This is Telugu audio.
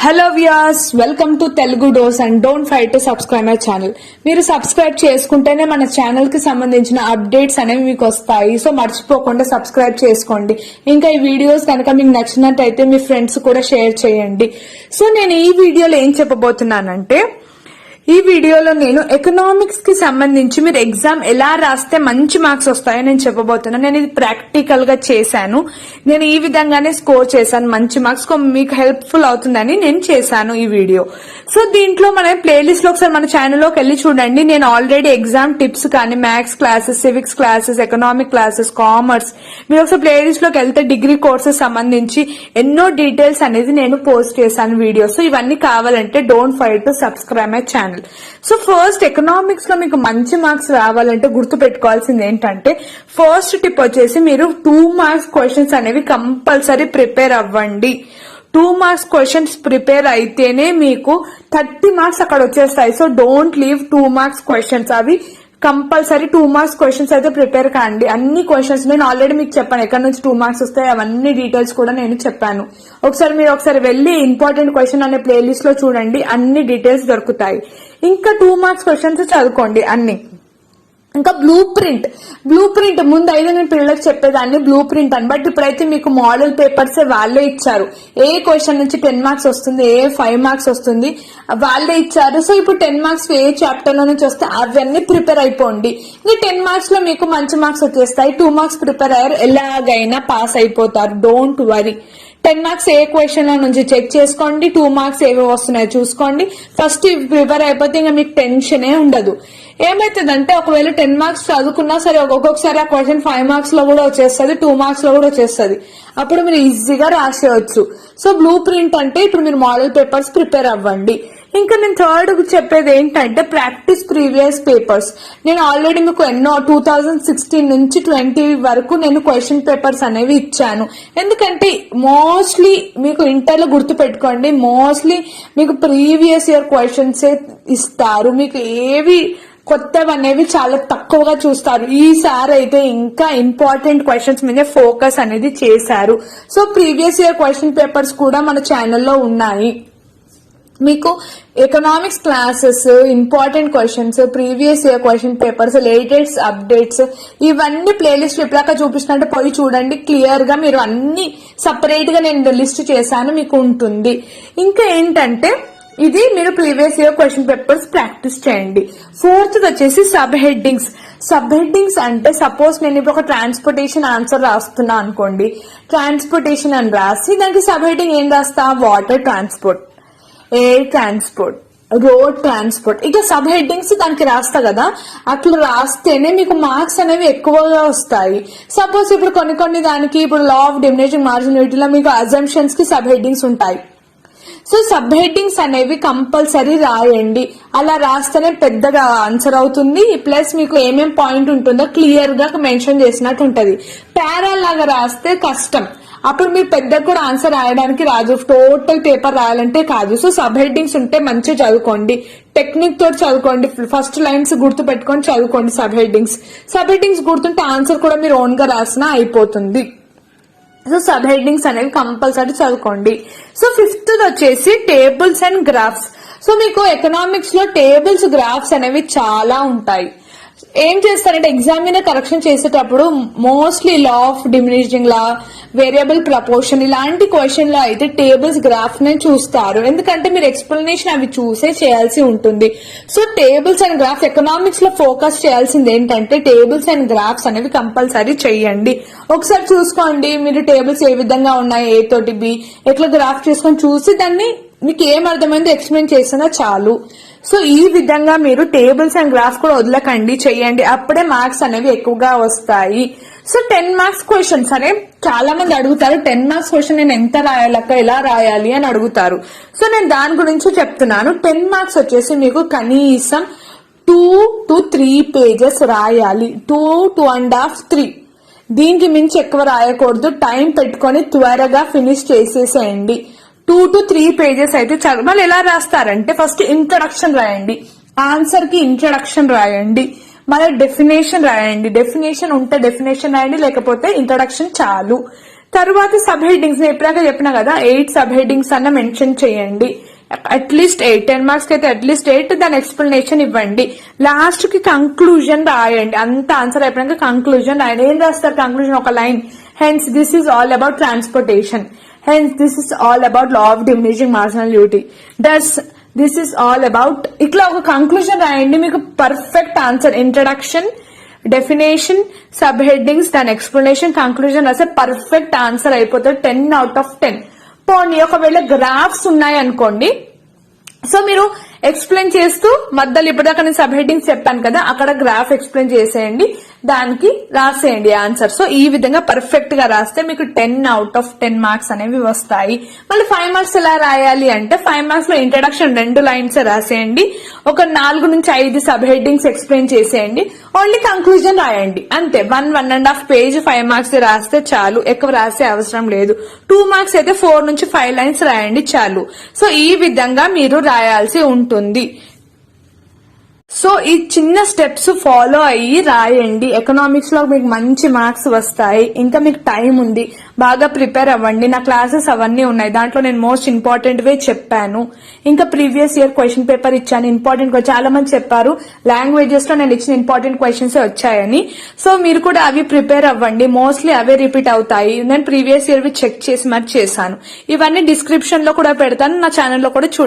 Hello viewers, welcome to Telugu dose and don't fight to subscribe my channel. మీరు సబ్స్క్రైబ్ చేసుకుంటేనే మన ఛానల్ కి సంబంధించిన అప్డేట్స్ అనేవి మీకు వస్తాయి. సో మర్చిపోకుండా సబ్స్క్రైబ్ చేసుకోండి. ఇంకా ఈ వీడియోస్ కనుక మీకు నచ్చినట్టయితే మీ ఫ్రెండ్స్ కూడా షేర్ చేయండి. సో నేను ఈ వీడియోలో ఏం చెప్పబోతున్నానంటే, ఈ వీడియోలో నేను ఎకనామిక్స్ కి సంబంధించి మీరు ఎగ్జామ్ ఎలా రాస్తే మంచి మార్క్స్ వస్తాయో నేను చెప్పబోతున్నాను. నేను ఇది ప్రాక్టికల్ గా చేశాను. నేను ఈ విధంగానే స్కోర్ చేశాను మంచి మార్క్స్. మీకు హెల్ప్ఫుల్ అవుతుందని నేను చేశాను ఈ వీడియో. సో దీంట్లో మన ప్లేలిస్ట్ లో ఒకసారి మన ఛానల్లోకి వెళ్ళి చూడండి. నేను ఆల్రెడీ ఎగ్జామ్ టిప్స్ కానీ maths classes, civics classes, economic classes, commerce, మీరు ఒకసారి ప్లేలిస్ట్ లోకి వెళ్తే డిగ్రీ కోర్సెస్ సంబంధించి ఎన్నో డీటెయిల్స్ అనేది నేను పోస్ట్ చేశాను వీడియోస్. సో ఇవన్నీ కావాలంటే don't fight to subscribe my channel. So first economics లో మీకు మంచి మార్క్స్ రావాలంటే గుర్తు పెట్టుకోవాల్సింది ఏంటంటే, ఫస్ట్ టిప్ వచ్చేసి మీరు 2 మార్క్స్ క్వశ్చన్స్ అనేవి కంపల్సరీ ప్రిపేర్ అవ్వండి. 2 మార్క్స్ క్వశ్చన్స్ ప్రిపేర్ అయితేనే మీకు 30 మార్క్స్ అక్కడ వచ్చేస్తాయి. So don't leave 2 marks questions. అవి కంపల్సరీ 2 మార్క్స్ క్వశ్చన్స్ అయితే ప్రిపేర్ కాండి. అన్ని క్వశ్చన్స్ నేను ఆల్రెడీ మీకు చెప్పాను ఎక్కడి నుంచి 2 మార్క్స్ వస్తాయి, అవన్నీ డీటెయిల్స్ కూడా నేను చెప్పాను. మీరు ఒకసారి వెళ్ళి ఇంపార్టెంట్ క్వశ్చన్ అనే ప్లేలిస్ట్ లో చూడండి, అన్ని డీటెయిల్స్ దొరుకుతాయి. ఇంకా 2 మార్క్స్ క్వశ్చన్స్ చదువుకోండి అన్ని. ఇంకా బ్లూ ప్రింట్ ముందు అయితే నేను పిల్లలకు చెప్పేదాన్ని బ్లూ ప్రింట్ అని, బట్ ఇప్పుడైతే మీకు మోడల్ పేపర్స్ వాళ్ళే ఇచ్చారు. ఏ క్వశ్చన్ నుంచి 10 మార్క్స్ వస్తుంది, ఏ 5 మార్క్స్ వస్తుంది వాళ్ళే ఇచ్చారు. సో ఇప్పుడు 10 మార్క్స్ ఏ చాప్టర్ లో నుంచి వస్తే అవన్నీ ప్రిపేర్ అయిపోండి. ఇంకా 10 మార్క్స్ లో మీకు మంచి మార్క్స్ వచ్చేస్తాయి. 2 మార్క్స్ ప్రిపేర్ అయ్యారు, ఎలాగైనా పాస్ అయిపోతారు. Don't worry. 10 marks A question లో నుంచి చెక్ చేసుకోండి, 2 మార్క్స్ ఏవి వస్తున్నాయో చూసుకోండి. ఫస్ట్ ప్రిపేర్ అయిపోతే ఇంకా మీకు టెన్షనే ఉండదు. ఏమైతుందంటే ఒకవేళ 10 మార్క్స్ చదువుకున్నా సరే ఒక్కొక్కసారి ఆ క్వశ్చన్ 5 మార్క్స్ లో కూడా వచ్చేస్తుంది, 2 మార్క్స్ లో కూడా వచ్చేస్తుంది. అప్పుడు మీరు ఈజీగా రాసేయచ్చు. సో బ్లూ ప్రింట్ అంటే ఇప్పుడు మీరు మోడల్ పేపర్స్ ప్రిపేర్ అవ్వండి. ఇంకా నేను థర్డ్ చెప్పేది ఏంటంటే ప్రాక్టీస్ ప్రీవియస్ పేపర్స్. నేను ఆల్రెడీ మీకు ఎన్నో 2016 నుంచి 20 వరకు నేను క్వశ్చన్ పేపర్స్ అనేవి ఇచ్చాను. ఎందుకంటే మోస్ట్లీ మీకు ఇంటర్ లో గుర్తు పెట్టుకోండి, మోస్ట్లీ మీకు ప్రీవియస్ ఇయర్ క్వశ్చన్స్ ఇస్తారు. మీకు ఏవి కొత్తవి అనేవి చాలా తక్కువగా చూస్తారు. ఈసారి అయితే ఇంకా ఇంపార్టెంట్ క్వశ్చన్స్ మీద ఫోకస్ అనేది చేశారు. So previous year question papers కూడా మన ఛానల్లో ఉన్నాయి. మీకు economics classes, important questions, previous year question papers, latest updates, ఇవన్నీ ప్లేలిస్ట్ ఇప్పుడాక చూపిస్తున్నట్టు పోయి చూడండి. క్లియర్ గా మీరు అన్ని సపరేట్ గా నేను లిస్ట్ చేశాను, మీకు ఉంటుంది. ఇంకా ఏంటంటే ఇది మీరు previous year question papers practice చేయండి. ఫోర్త్ వచ్చేసి సబ్ హెడ్డింగ్స్ అంటే సపోజ్ నేను ఇప్పుడు ఒక ట్రాన్స్పోర్టేషన్ ఆన్సర్ రాస్తున్నా అనుకోండి. ట్రాన్స్పోర్టేషన్ అని రాసి దానికి సబ్ హెడ్డింగ్ ఏం రాస్తా, water transport, air transport, road transport, ఇక సబ్ హెడ్డింగ్స్ దానికి రాస్తా కదా. అట్లా రాస్తేనే మీకు మార్క్స్ అనేవి ఎక్కువగా వస్తాయి. సపోజ్ ఇప్పుడు కొన్ని దానికి ఇప్పుడు లా ఆఫ్ డిమినిషింగ్ మార్జినాలిటీలో మీకు అజంప్షన్స్ కి సబ్ హెడ్డింగ్స్ ఉంటాయి. సో సబ్ హెడ్డింగ్స్ అనేవి కంపల్సరీ రాయండి. అలా రాస్తేనే పెద్దగా ఆన్సర్ అవుతుంది. ప్లస్ మీకు ఏమేం పాయింట్ ఉంటుందో క్లియర్ గా మెన్షన్ చేసినట్టు ఉంటది. పారా లాగా రాస్తే కష్టం, అప్పుడు మీరు పెద్దగా కూడా ఆన్సర్ రాయడానికి రాదు. టోటల్ పేపర్ రాయాలంటే కాదు. సో సబ్ హెడ్డింగ్స్ ఉంటే మంచిగా చదువుకోండి, టెక్నిక్ తోటి చదువుకోండి. ఫస్ట్ లైన్స్ గుర్తు పెట్టుకొని చదువుకోండి. సబ్ హెడ్డింగ్స్ గుర్తుంటే ఆన్సర్ కూడా మీరు ఓన్ గా రాసినా అయిపోతుంది. సో సబ్ హెడ్డింగ్స్ అనేవి కంపల్సరీ చదువుకోండి. సో ఫిఫ్త్ వచ్చేసి టేబుల్స్ అండ్ గ్రాఫ్స్. సో మీకు ఎకనామిక్స్ లో టేబుల్స్, గ్రాఫ్స్ అనేవి చాలా ఉంటాయి. ఏం చేస్తారంటే ఎగ్జామినర్ కరెక్షన్ చేసేటప్పుడు mostly law of diminishing law, variable proportion ఇలాంటి క్వశ్చన్ లో అయితే టేబుల్స్, గ్రాఫ్ నే చూస్తారు. ఎందుకంటే మీరు ఎక్స్ప్లెనేషన్ అవి చూసే చేయాల్సి ఉంటుంది. So tables and graph economics లో ఫోకస్ చేయాల్సింది ఏంటంటే టేబుల్స్ అండ్ గ్రాఫ్స్ అనేవి కంపల్సరీ చెయ్యండి. ఒకసారి చూసుకోండి మీరు టేబుల్స్ ఏ విధంగా ఉన్నాయి, ఏ తోటి బి, ఎట్లా గ్రాఫ్ చేసుకొని చూసి దాన్ని మీకు ఏం అర్థమైందో ఎక్స్ప్లెయిన్ చేసినా చాలు. సో ఈ విధంగా మీరు టేబుల్స్ అండ్ గ్రాఫ్ కూడా వదలకండి, చెయ్యండి. అప్పుడే మార్క్స్ అనేవి ఎక్కువగా వస్తాయి. సో 10 మార్క్స్ క్వశ్చన్స్ అనే చాలా మంది అడుగుతారు. 10 మార్క్స్ క్వశ్చన్ నేను ఎంత రాయాలక్క, ఎలా రాయాలి అని అడుగుతారు. సో నేను దాని గురించి చెప్తున్నాను. 10 మార్క్స్ వచ్చేసి మీకు కనీసం 2 to 3 పేజెస్ రాయాలి. 2, 2.5, 3. దీనికి మించి ఎక్కువ రాయకూడదు. టైం పెట్టుకొని త్వరగా ఫినిష్ చేసేసేయండి. 2 to 3 పేజెస్ అయితే చాలు. మళ్ళీ ఎలా రాస్తారంటే ఫస్ట్ ఇంట్రడక్షన్ రాయండి, ఆన్సర్ కి ఇంట్రడక్షన్ రాయండి, మళ్ళీ డెఫినేషన్ రాయండి. డెఫినేషన్ ఉంటే డెఫినేషన్ రాయండి, లేకపోతే ఇంట్రడక్షన్ చాలు. తర్వాత సబ్ హెడ్డింగ్స్ నేను ఎప్పుడాక చెప్పినా కదా 8 సబ్ హెడ్డింగ్స్ అన్న మెన్షన్ చేయండి. అట్లీస్ట్ 8, 10 మార్క్స్ కి అయితే అట్లీస్ట్ 8, దాని ఎక్స్ప్లెనేషన్ ఇవ్వండి. లాస్ట్ కి కంక్లూజన్ రాయండి. అంత ఆన్సర్ అయిపోయాక కంక్లూజన్ రాయండి. ఏం రాస్తారు కంక్లూజన్? ఒక line, hence this is all about transportation, hence this is all about law of diminishing marginality, that's this is all about, ఇట్లా ఒక కంక్లూజన్ రాయండి. మీకు perfect answer. Introduction, definition, sub headings, దాని ఎక్స్ప్లెనేషన్, కంక్లూజన్ రాస్తే పర్ఫెక్ట్ ఆన్సర్ అయిపోతుంది. 10 out of 10. పోనీ ఒకవేళ గ్రాఫ్స్ ఉన్నాయి అనుకోండి, సో మీరు ఎక్స్ప్లెయిన్ చేస్తూ మధ్యలో ఇప్పటిదాకా నేను సబ్ హెడ్డింగ్స్ చెప్పాను కదా, అక్కడ గ్రాఫ్ ఎక్స్ప్లెయిన్ చేసేయండి, దానికి రాసేయండి ఆన్సర్. సో ఈ విధంగా పర్ఫెక్ట్ గా రాస్తే మీకు 10 out of 10 మార్క్స్ అనేవి వస్తాయి. మళ్ళీ 5 మార్క్స్ ఎలా రాయాలి అంటే 5 మార్క్స్ లో ఇంట్రడక్షన్ 2 లైన్స్ రాసేయండి, ఒక 4 నుంచి 5 సబ్ హెడ్డింగ్స్ ఎక్స్ప్లెయిన్ చేసేయండి, ఓన్లీ కంక్లూజన్ రాయండి అంతే. 1.5 పేజ్ 5 మార్క్స్ రాస్తే చాలు, ఎక్కువ రాసే అవసరం లేదు. 2 మార్క్స్ అయితే 4 నుంచి 5 లైన్స్ రాయండి చాలు. సో ఈ విధంగా మీరు రాయాల్సి ఉంటుంది. సో ఈ చిన్న స్టెప్స్ ఫాలో అయ్యి రాయండి. ఎకనామిక్స్ లో మీకు మంచి మార్క్స్ వస్తాయి. ఇంకా మీకు టైం ఉంది, బాగా ప్రిపేర్ అవ్వండి. నా క్లాసెస్ అవన్నీ ఉన్నాయి, దాంట్లో నేను మోస్ట్ ఇంపార్టెంట్ వే చెప్పాను. ఇంకా ప్రీవియస్ ఇయర్ క్వశ్చన్ పేపర్ ఇచ్చాను, ఇంపార్టెంట్. చాలా మంది చెప్పారు లాంగ్వేజెస్ లో నేను ఇచ్చిన ఇంపార్టెంట్ క్వశ్చన్స్ వచ్చాయని. సో మీరు కూడా అవి ప్రిపేర్ అవ్వండి, మోస్ట్లీ అవే రిపీట్ అవుతాయి. నేను ప్రీవియస్ ఇయర్ చెక్ చేసి మరి చేశాను. ఇవన్నీ డిస్క్రిప్షన్ లో కూడా పెడతాను, నా ఛానల్లో కూడా చూడండి.